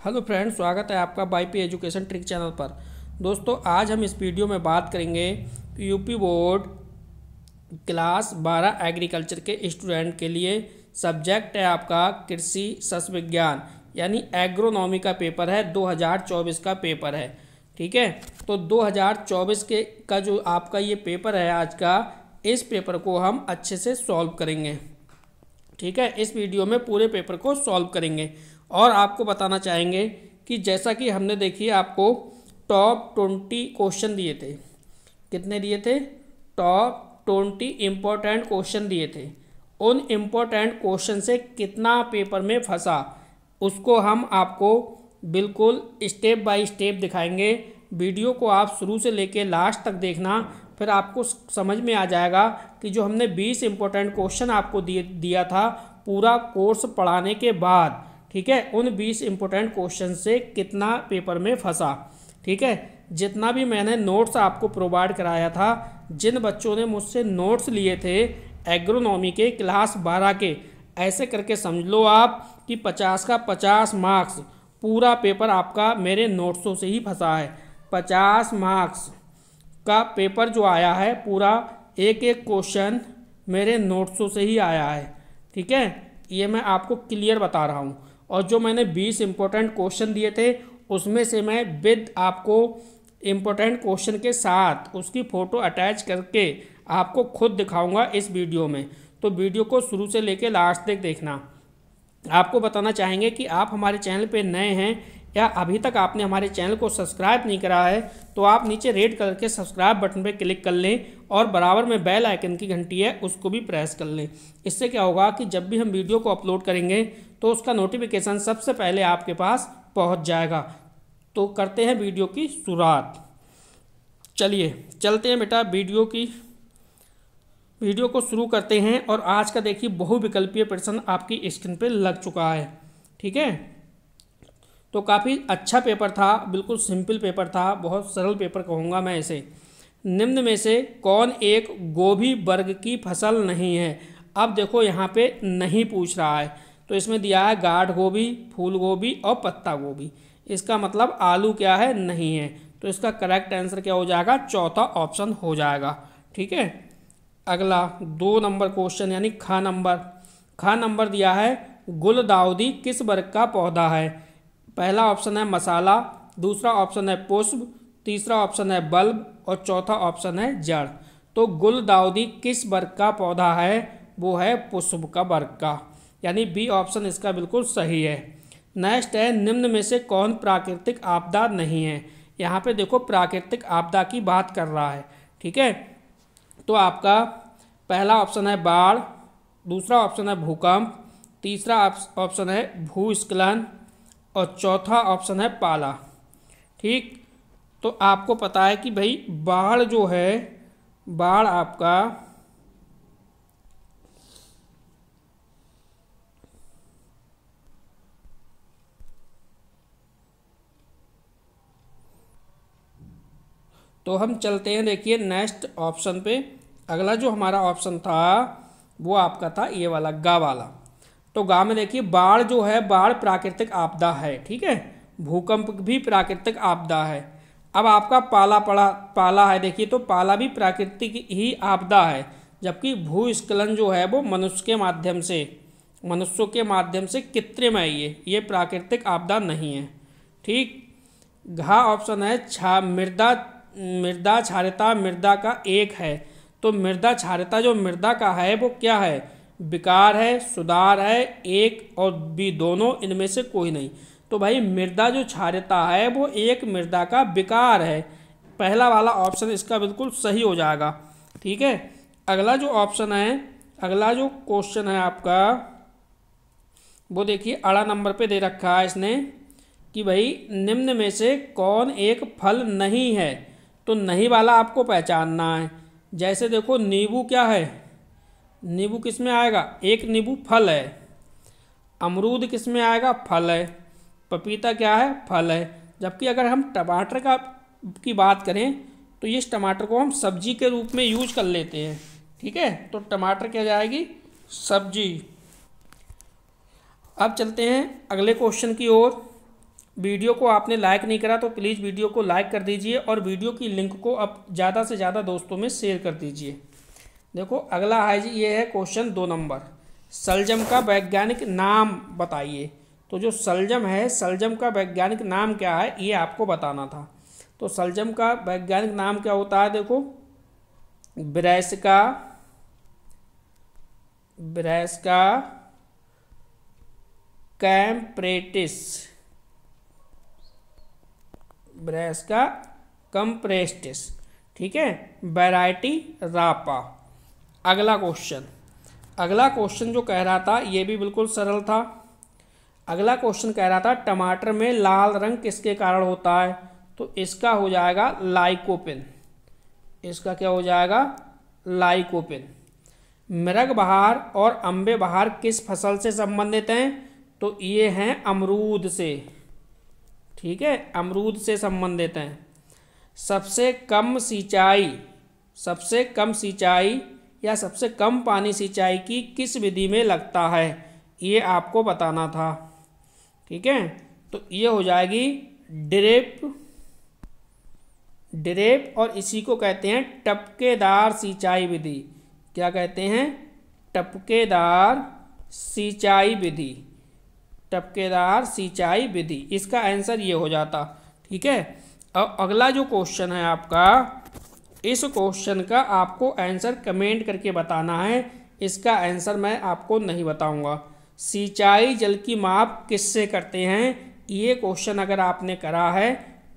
Hello friends, स्वागत है आपका वाईपी एजुकेशन ट्रिक चैनल पर। दोस्तों, आज हम इस वीडियो में बात करेंगे कि यूपी बोर्ड क्लास 12 एग्रीकल्चर के स्टूडेंट के लिए सब्जेक्ट है आपका कृषि सस्य विज्ञान यानी एग्रोनॉमी का पेपर है। 2024 का पेपर है। ठीक है, तो 2024 का जो आपका ये पेपर है आज का, इस पेपर को हम अच्छे से सॉल्व करेंगे। ठीक है, इस वीडियो में पूरे पेपर को सॉल्व करेंगे और आपको बताना चाहेंगे कि जैसा कि हमने देखिए आपको टॉप 20 क्वेश्चन दिए थे। कितने दिए थे? टॉप 20 इम्पोर्टेंट क्वेश्चन दिए थे। उन इम्पोर्टेंट क्वेश्चन से कितना पेपर में फंसा, उसको हम आपको बिल्कुल स्टेप बाय स्टेप दिखाएंगे। वीडियो को आप शुरू से लेकर लास्ट तक देखना, फिर आपको समझ में आ जाएगा कि जो हमने 20 इम्पोर्टेंट क्वेश्चन आपको दिया था पूरा कोर्स पढ़ाने के बाद, ठीक है, उन 20 इम्पोर्टेंट क्वेश्चन से कितना पेपर में फंसा। ठीक है, जितना भी मैंने नोट्स आपको प्रोवाइड कराया था, जिन बच्चों ने मुझसे नोट्स लिए थे एग्रोनॉमी के क्लास 12 के, ऐसे करके समझ लो आप कि 50 का 50 मार्क्स पूरा पेपर आपका मेरे नोट्सों से ही फंसा है। 50 मार्क्स का पेपर जो आया है पूरा, एक एक क्वेश्चन मेरे नोट्सों से ही आया है। ठीक है, ये मैं आपको क्लियर बता रहा हूँ। और जो मैंने 20 इम्पोर्टेंट क्वेश्चन दिए थे, उसमें से मैं विद आपको इम्पोर्टेंट क्वेश्चन के साथ उसकी फ़ोटो अटैच करके आपको खुद दिखाऊंगा इस वीडियो में। तो वीडियो को शुरू से लेकर लास्ट तक देखना। आपको बताना चाहेंगे कि आप हमारे चैनल पे नए हैं या अभी तक आपने हमारे चैनल को सब्सक्राइब नहीं करा है, तो आप नीचे रेड कलर के सब्सक्राइब बटन पे क्लिक कर लें और बराबर में बेल आइकन की घंटी है उसको भी प्रेस कर लें। इससे क्या होगा कि जब भी हम वीडियो को अपलोड करेंगे तो उसका नोटिफिकेशन सबसे पहले आपके पास पहुंच जाएगा। तो करते हैं वीडियो की शुरुआत। चलिए चलते हैं बेटा, वीडियो को शुरू करते हैं। और आज का देखिए बहुविकल्पीय प्रश्न आपकी स्क्रीन पे लग चुका है। ठीक है, तो काफ़ी अच्छा पेपर था, बिल्कुल सिंपल पेपर था, बहुत सरल पेपर कहूँगा मैं इसे। निम्न में से कौन एक गोभी वर्ग की फसल नहीं है? अब देखो यहाँ पे नहीं पूछ रहा है, तो इसमें दिया है गाढ़ गोभी, फूल गोभी और पत्ता गोभी। इसका मतलब आलू क्या है? नहीं है। तो इसका करेक्ट आंसर क्या हो जाएगा? चौथा ऑप्शन हो जाएगा। ठीक है, अगला 2 नंबर क्वेश्चन यानी खा नंबर दिया है गुलदाउदी किस वर्ग का पौधा है? पहला ऑप्शन है मसाला, दूसरा ऑप्शन है पुष्प, तीसरा ऑप्शन है बल्ब और चौथा ऑप्शन है जड़। तो गुलदाउदी किस वर्ग का पौधा है? वो है पुष्प का वर्ग का, यानी बी ऑप्शन इसका बिल्कुल सही है। नेक्स्ट है निम्न में से कौन प्राकृतिक आपदा नहीं है? यहाँ पे देखो प्राकृतिक आपदा की बात कर रहा है। ठीक है, तो आपका पहला ऑप्शन है बाढ़, दूसरा ऑप्शन है भूकंप, तीसरा ऑप्शन है भूस्खलन और चौथा ऑप्शन है पाला। ठीक, तो आपको पता है कि भाई बाढ़ जो है, बाढ़ आपका तो हम चलते हैं देखिए नेक्स्ट ऑप्शन पे। अगला जो हमारा ऑप्शन था वो आपका था ये वाला गा वाला। तो गा में देखिए बाढ़ जो है, बाढ़ प्राकृतिक आपदा है। ठीक है, भूकंप भी प्राकृतिक आपदा है। अब आपका पाला है, देखिए तो पाला भी प्राकृतिक ही आपदा है, जबकि भूस्खलन जो है वो मनुष्यों के माध्यम से कृत्रिम है, ये प्राकृतिक आपदा नहीं है। ठीक, घा ऑप्शन है मृदा क्षारीयता मृदा का एक है। तो मृदा क्षारीयता जो मृदा का है वो क्या है? विकार है, सुधार है, एक और बी दोनों, इनमें से कोई नहीं। तो भाई मृदा जो क्षारीयता है वो एक मृदा का विकार है। पहला वाला ऑप्शन इसका बिल्कुल सही हो जाएगा। ठीक है, अगला जो क्वेश्चन है आपका, वो देखिए अड़ा नंबर पे दे रखा है इसने कि भाई निम्न में से कौन एक फल नहीं है? तो नहीं वाला आपको पहचानना है। जैसे देखो नींबू क्या है? नींबू किस में आएगा? एक नींबू फल है। अमरूद किस में आएगा? फल है। पपीता क्या है? फल है। जबकि अगर हम टमाटर की बात करें तो इस टमाटर को हम सब्जी के रूप में यूज कर लेते हैं। ठीक है, तो टमाटर क्या जाएगी? सब्जी। अब चलते हैं अगले क्वेश्चन की ओर। वीडियो को आपने लाइक नहीं करा तो प्लीज़ वीडियो को लाइक कर दीजिए और वीडियो की लिंक को अब ज़्यादा से ज़्यादा दोस्तों में शेयर कर दीजिए। देखो अगला है जी, ये है क्वेश्चन 2 नंबर, शलजम का वैज्ञानिक नाम बताइए। तो जो शलजम है, शलजम का वैज्ञानिक नाम क्या है ये आपको बताना था। तो शलजम का वैज्ञानिक नाम क्या होता है, देखो ब्रैसिका कैम्प्रेस्टिस, ठीक है, वैरायटी रापा। अगला क्वेश्चन जो कह रहा था ये भी बिल्कुल सरल था। अगला क्वेश्चन कह रहा था टमाटर में लाल रंग किसके कारण होता है। तो इसका हो जाएगा लाइकोपिन। इसका क्या हो जाएगा, लाइकोपिन। मृग बहार और अम्बे बहार किस फसल से संबंधित हैं। तो ये हैं अमरूद से, ठीक है, अमरूद से संबंधित हैं। सबसे कम सिंचाई या सबसे कम पानी सिंचाई की किस विधि में लगता है, ये आपको बताना था, ठीक है। तो ये हो जाएगी ड्रिप और इसी को कहते हैं टपकेदार सिंचाई विधि। क्या कहते हैं, टपकेदार सिंचाई विधि। इसका आंसर ये हो जाता, ठीक है। अब अगला जो क्वेश्चन है आपका, इस क्वेश्चन का आपको आंसर कमेंट करके बताना है। इसका आंसर मैं आपको नहीं बताऊंगा। सिंचाई जल की माप किससे करते हैं, ये क्वेश्चन अगर आपने करा है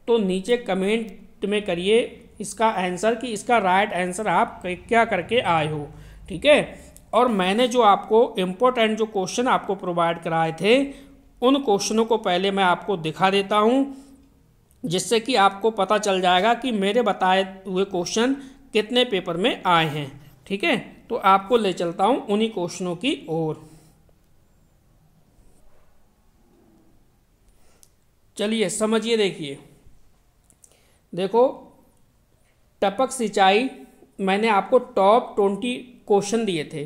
तो नीचे कमेंट में करिए इसका आंसर कि इसका राइट आंसर आप क्या करके आए हो, ठीक है। और मैंने जो आपको इम्पोर्टेंट जो क्वेश्चन आपको प्रोवाइड कराए थे उन क्वेश्चनों को पहले मैं आपको दिखा देता हूँ, जिससे कि आपको पता चल जाएगा कि मेरे बताए हुए क्वेश्चन कितने पेपर में आए हैं, ठीक है। तो आपको ले चलता हूँ उन्हीं क्वेश्चनों की ओर। चलिए समझिए, देखो टपक सिंचाई मैंने आपको टॉप 20 क्वेश्चन दिए थे,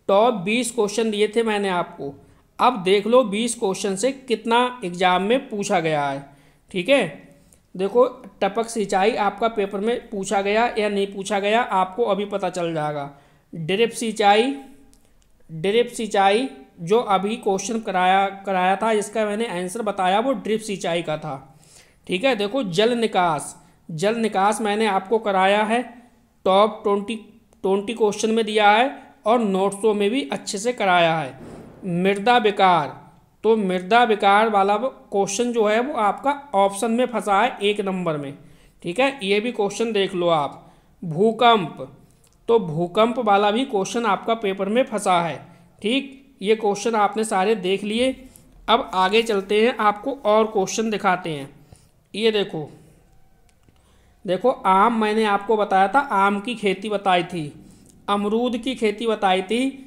टॉप 20 क्वेश्चन दिए थे मैंने आपको। अब देख लो 20 क्वेश्चन से कितना एग्जाम में पूछा गया है, ठीक है। देखो टपक सिंचाई आपका पेपर में पूछा गया या नहीं पूछा गया आपको अभी पता चल जाएगा। ड्रिप सिंचाई जो अभी क्वेश्चन कराया था, इसका मैंने आंसर बताया वो ड्रिप सिंचाई का था, ठीक है। देखो जल निकास मैंने आपको कराया है, टॉप 20 क्वेश्चन में दिया है और नोट्सों में भी अच्छे से कराया है। मृदा विकार वाला क्वेश्चन जो है वो आपका ऑप्शन में फंसा है 1 नंबर में, ठीक है, ये भी क्वेश्चन देख लो आप। भूकंप वाला भी क्वेश्चन आपका पेपर में फंसा है, ठीक। ये क्वेश्चन आपने सारे देख लिए। अब आगे चलते हैं, आपको और क्वेश्चन दिखाते हैं। ये देखो आम मैंने आपको बताया था, आम की खेती बताई थी, अमरूद की खेती बताई थी,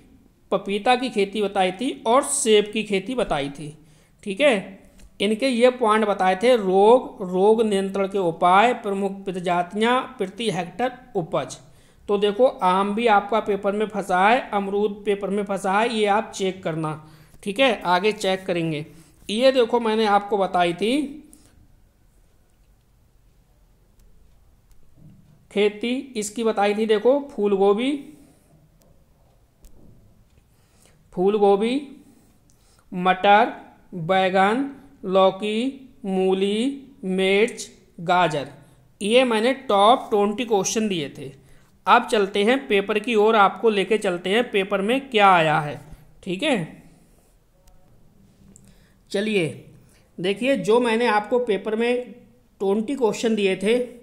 पपीता की खेती बताई थी और सेब की खेती बताई थी, ठीक है। इनके ये पॉइंट बताए थे, रोग नियंत्रण के उपाय, प्रमुख प्रजातियां, प्रति हेक्टर उपज। तो देखो आम भी आपका पेपर में फंसा है, अमरूद पेपर में फंसा है, ये आप चेक करना, ठीक है, आगे चेक करेंगे। ये देखो मैंने आपको बताई थी खेती, इसकी बताई थी, देखो फूलगोभी, मटर, बैगन, लौकी, मूली, मिर्च, गाजर। ये मैंने टॉप 20 क्वेश्चन दिए थे। अब चलते हैं पेपर की ओर, आपको लेके चलते हैं पेपर में क्या आया है, ठीक है। चलिए देखिए, जो मैंने आपको पेपर में 20 क्वेश्चन दिए थे,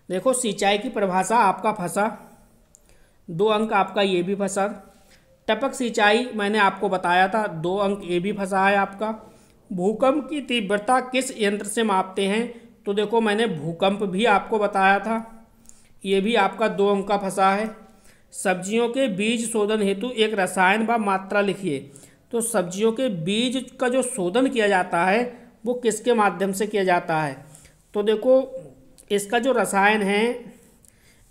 देखो सिंचाई की परिभाषा आपका फंसा, 2 अंक आपका ये भी फंसा। टपक सिंचाई मैंने आपको बताया था, 2 अंक ये भी फंसा है आपका। भूकंप की तीव्रता किस यंत्र से मापते हैं। तो देखो मैंने भूकंप भी आपको बताया था, ये भी आपका 2 अंक का फंसा है। सब्जियों के बीज शोधन हेतु एक रसायन व मात्रा लिखिए। तो सब्जियों के बीज का जो शोधन किया जाता है वो किसके माध्यम से किया जाता है। तो देखो इसका जो रसायन है,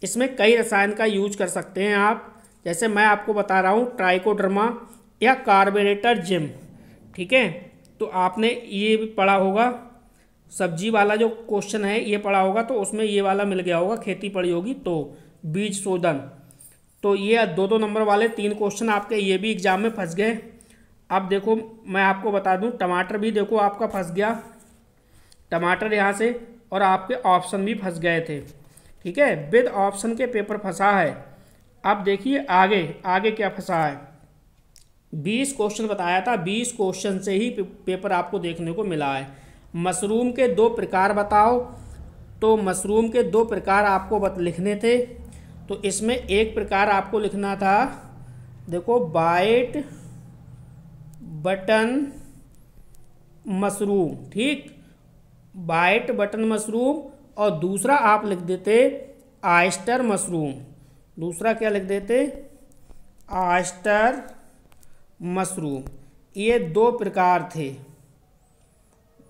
इसमें कई रसायन का यूज कर सकते हैं आप, जैसे मैं आपको बता रहा हूँ ट्राइकोडर्मा या कार्बोरेटर जिम, ठीक है। तो आपने ये भी पढ़ा होगा सब्जी वाला जो क्वेश्चन है ये पढ़ा होगा तो उसमें ये वाला मिल गया होगा, खेती पढ़ी होगी तो बीज शोधन। तो ये 2-2 नंबर वाले 3 क्वेश्चन आपके ये भी एग्जाम में फंस गए। अब देखो मैं आपको बता दूं, टमाटर भी देखो आपका फंस गया, टमाटर यहाँ से, और आपके ऑप्शन भी फंस गए थे। ठीक है, विद ऑप्शन के पेपर फंसा है। अब देखिए आगे आगे क्या फंसा है। 20 क्वेश्चन बताया था, 20 क्वेश्चन से ही पेपर आपको देखने को मिला है। मशरूम के 2 प्रकार बताओ, तो मशरूम के 2 प्रकार आपको लिखने थे। तो इसमें एक प्रकार आपको लिखना था, देखो वाइट बटन मशरूम, ठीक, वाइट बटन मशरूम, और दूसरा आप लिख देते ऑयस्टर मशरूम। दूसरा क्या लिख देते, ऑयस्टर मशरूम। ये 2 प्रकार थे,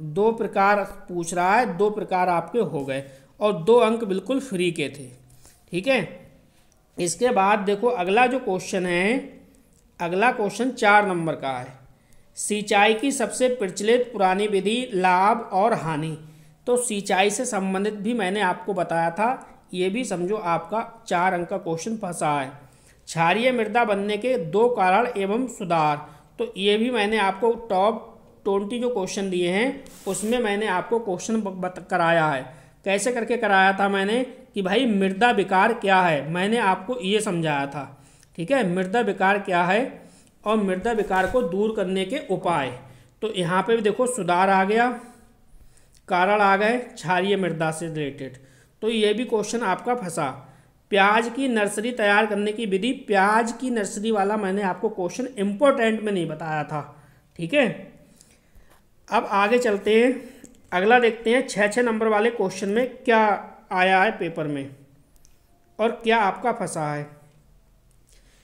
2 प्रकार पूछ रहा है, 2 प्रकार आपके हो गए और 2 अंक बिल्कुल फ्री के थे। ठीक है, इसके बाद देखो अगला जो क्वेश्चन है, अगला क्वेश्चन 4 नंबर का है। सिंचाई की सबसे प्रचलित पुरानी विधि, लाभ और हानि। तो सिंचाई से संबंधित भी मैंने आपको बताया था, ये भी समझो आपका 4 अंक का क्वेश्चन फंसा है। क्षारीय मृदा बनने के 2 कारण एवं सुधार, तो ये भी मैंने आपको टॉप 20 जो क्वेश्चन दिए हैं उसमें मैंने आपको क्वेश्चन कराया है। कैसे करके कराया था मैंने कि भाई मृदा विकार क्या है, मैंने आपको ये समझाया था। ठीक है, मृदा विकार क्या है और मृदा विकार को दूर करने के उपाय। तो यहाँ पे भी देखो सुधार आ गया, कारण आ गए क्षारीय मृदा से रिलेटेड। तो ये भी क्वेश्चन आपका फंसा। प्याज की नर्सरी तैयार करने की विधि, प्याज की नर्सरी वाला मैंने आपको क्वेश्चन इम्पोर्टेंट में नहीं बताया था। ठीक है, अब आगे चलते हैं, अगला देखते हैं 6-6 नंबर वाले क्वेश्चन में क्या आया है पेपर में और क्या आपका फंसा है।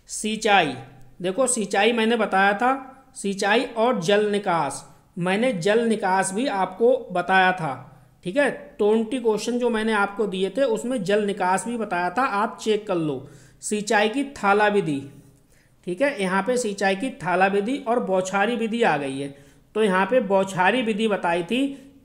सिंचाई, देखो सिंचाई मैंने बताया था, सिंचाई और जल निकास, मैंने जल निकास भी आपको बताया था। ठीक है, 20 क्वेश्चन जो मैंने आपको दिए थे उसमें जल निकास भी बताया था, आप चेक कर लो। सिंचाई की थाला विधि, ठीक है, यहाँ पे सिंचाई की थाला विधि और बौछारी विधि आ गई है। तो यहाँ पे बौछारी विधि बताई थी,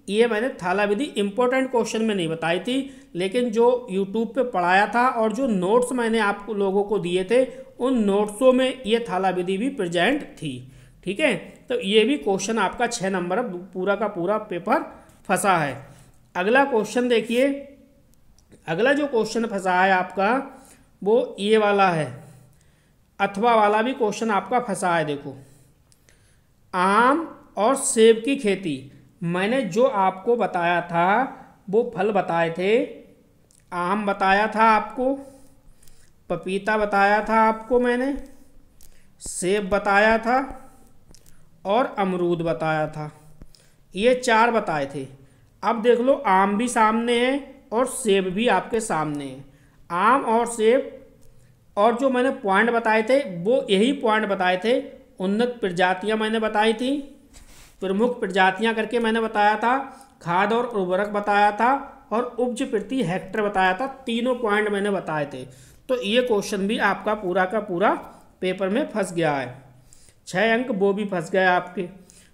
ये मैंने थाला विधि इंपॉर्टेंट क्वेश्चन में नहीं बताई थी, लेकिन जो यूट्यूब पे पढ़ाया था और जो नोट्स मैंने आपको लोगों को दिए थे उन नोट्सों में ये थाला विधि भी प्रेजेंट थी। ठीक है, तो ये भी क्वेश्चन आपका 6 नंबर पूरा का पूरा पेपर फंसा है। अगला क्वेश्चन देखिए, अगला जो क्वेश्चन फंसा है आपका वो ये वाला है, अथवा वाला भी क्वेश्चन आपका फंसा है। देखो आम और सेब की खेती, मैंने जो आपको बताया था वो फल बताए थे, आम बताया था आपको, पपीता बताया था आपको मैंने, सेब बताया था और अमरूद बताया था, ये 4 बताए थे। अब देख लो आम भी सामने है और सेब भी आपके सामने है। आम और सेब, और जो मैंने पॉइंट बताए थे वो यही पॉइंट बताए थे। उन्नत प्रजातियां मैंने बताई थी, प्रमुख प्रजातियां करके मैंने बताया था, खाद और उर्वरक बताया था और उपज प्रति हेक्टेयर बताया था। तीनों पॉइंट मैंने बताए थे। तो ये क्वेश्चन भी आपका पूरा का पूरा पेपर में फंस गया है, 6 अंक वो भी फंस गए आपके।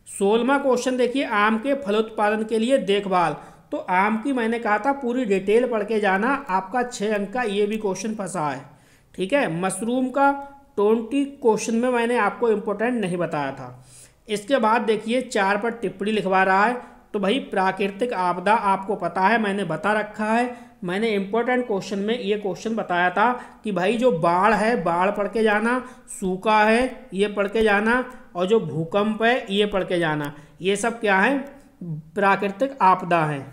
16वां क्वेश्चन देखिए, आम के फलोत्पादन के लिए देखभाल। तो आम की मैंने कहा था पूरी डिटेल पढ़ के जाना, आपका 6 अंक का ये भी क्वेश्चन फंसा है। ठीक है, मशरूम का 20 क्वेश्चन में मैंने आपको इम्पोर्टेंट नहीं बताया था। इसके बाद देखिए 4 पर टिप्पणी लिखवा रहा है। तो भाई प्राकृतिक आपदा आपको पता है, मैंने बता रखा है। मैंने इम्पोर्टेंट क्वेश्चन में ये क्वेश्चन बताया था कि भाई जो बाढ़ है बाढ़ पढ़ के जाना, सूखा है ये पढ़ के जाना, और जो भूकंप है ये पढ़ के जाना। ये सब क्या है, प्राकृतिक आपदा है,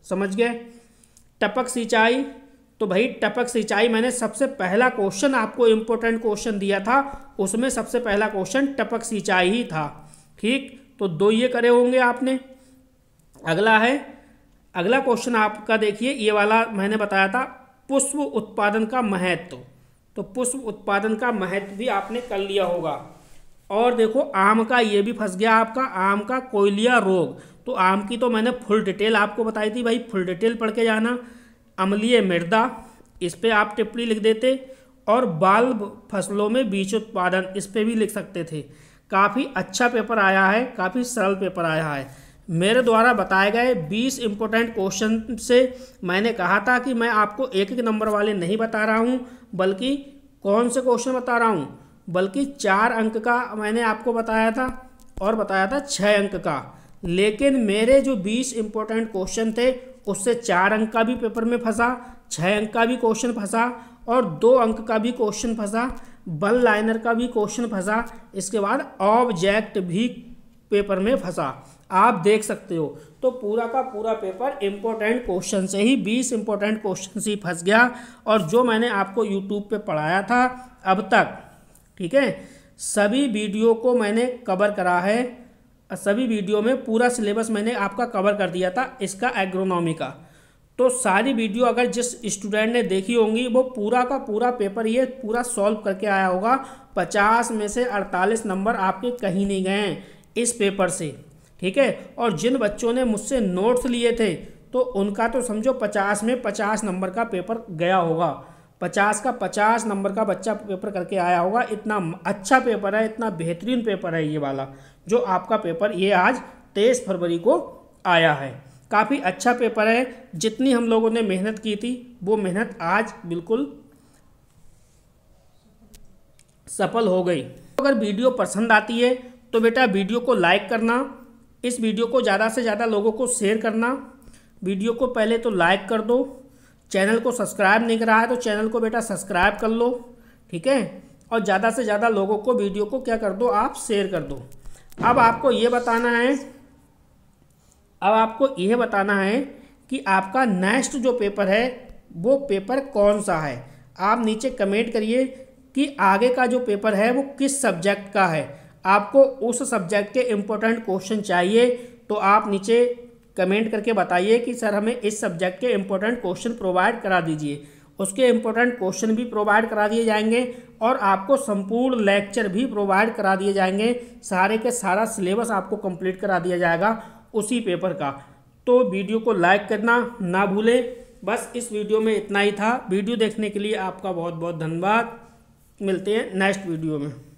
समझ गए। टपक सिंचाई, तो भाई टपक सिंचाई मैंने सबसे पहला क्वेश्चन आपको इम्पोर्टेंट क्वेश्चन दिया था, उसमें सबसे पहला क्वेश्चन टपक सिंचाई ही था। ठीक, तो 2 ये करे होंगे आपने। अगला है, अगला क्वेश्चन आपका देखिए, ये वाला मैंने बताया था पुष्प उत्पादन का महत्व। तो पुष्प उत्पादन का महत्व भी आपने कर लिया होगा। और देखो आम का ये भी फंस गया आपका, आम का कोयलिया रोग। तो आम की तो मैंने फुल डिटेल आपको बताई थी, भाई फुल डिटेल पढ़ के जाना। अम्लीय मृदा, इस पे आप टिप्पणी लिख देते। और बाल फसलों में बीज उत्पादन, इस पे भी लिख सकते थे। काफ़ी अच्छा पेपर आया है, काफ़ी सरल पेपर आया है। मेरे द्वारा बताए गए 20 इम्पोर्टेंट क्वेश्चन से मैंने कहा था कि मैं आपको एक एक नंबर वाले नहीं बता रहा हूँ, बल्कि कौन से क्वेश्चन बता रहा हूँ, बल्कि 4 अंक का मैंने आपको बताया था और बताया था 6 अंक का। लेकिन मेरे जो 20 इम्पोर्टेंट क्वेश्चन थे उससे 4 अंक का भी पेपर में फंसा, 6 अंक का भी क्वेश्चन फंसा और 2 अंक का भी क्वेश्चन फंसा, वन लाइनर का भी क्वेश्चन फंसा, इसके बाद ऑब्जेक्ट भी पेपर में फंसा। आप देख सकते हो तो पूरा का पूरा पेपर इम्पोर्टेंट क्वेश्चन से ही 20 इम्पोर्टेंट क्वेश्चन से ही फंस गया। और जो मैंने आपको यूट्यूब पे पढ़ाया था अब तक, ठीक है, सभी वीडियो को मैंने कवर करा है, सभी वीडियो में पूरा सिलेबस मैंने आपका कवर कर दिया था इसका एग्रोनॉमी का। तो सारी वीडियो अगर जिस स्टूडेंट ने देखी होंगी वो पूरा का पूरा पेपर ये पूरा सॉल्व करके आया होगा। 50 में से 48 नंबर आपके कहीं नहीं गए हैं इस पेपर से, ठीक है। और जिन बच्चों ने मुझसे नोट्स लिए थे तो उनका तो समझो 50 में 50 नंबर का पेपर गया होगा, 50 का 50 नंबर का बच्चा पेपर करके आया होगा। इतना अच्छा पेपर है, इतना बेहतरीन पेपर है ये वाला जो आपका पेपर ये आज 23 फरवरी को आया है। काफ़ी अच्छा पेपर है, जितनी हम लोगों ने मेहनत की थी वो मेहनत आज बिल्कुल सफल हो गई। अगर वीडियो पसंद आती है तो बेटा वीडियो को लाइक करना, इस वीडियो को ज़्यादा से ज़्यादा लोगों को शेयर करना। वीडियो को पहले तो लाइक कर दो, चैनल को सब्सक्राइब नहीं करा है तो चैनल को बेटा सब्सक्राइब कर लो, ठीक है। और ज़्यादा से ज़्यादा लोगों को वीडियो को क्या कर दो, आप शेयर कर दो। अब आपको ये बताना है कि आपका नेक्स्ट जो पेपर है वो पेपर कौन सा है। आप नीचे कमेंट करिए कि आगे का जो पेपर है वो किस सब्जेक्ट का है। आपको उस सब्जेक्ट के इम्पोर्टेंट क्वेश्चन चाहिए तो आप नीचे कमेंट करके बताइए कि सर हमें इस सब्जेक्ट के इम्पोर्टेंट क्वेश्चन प्रोवाइड करा दीजिए। उसके इम्पोर्टेंट क्वेश्चन भी प्रोवाइड करा दिए जाएंगे और आपको संपूर्ण लेक्चर भी प्रोवाइड करा दिए जाएंगे। सारे के सारा सिलेबस आपको कंप्लीट करा दिया जाएगा उसी पेपर का। तो वीडियो को लाइक करना ना भूलें। बस इस वीडियो में इतना ही था। वीडियो देखने के लिए आपका बहुत बहुत धन्यवाद। मिलते हैं नेक्स्ट वीडियो में।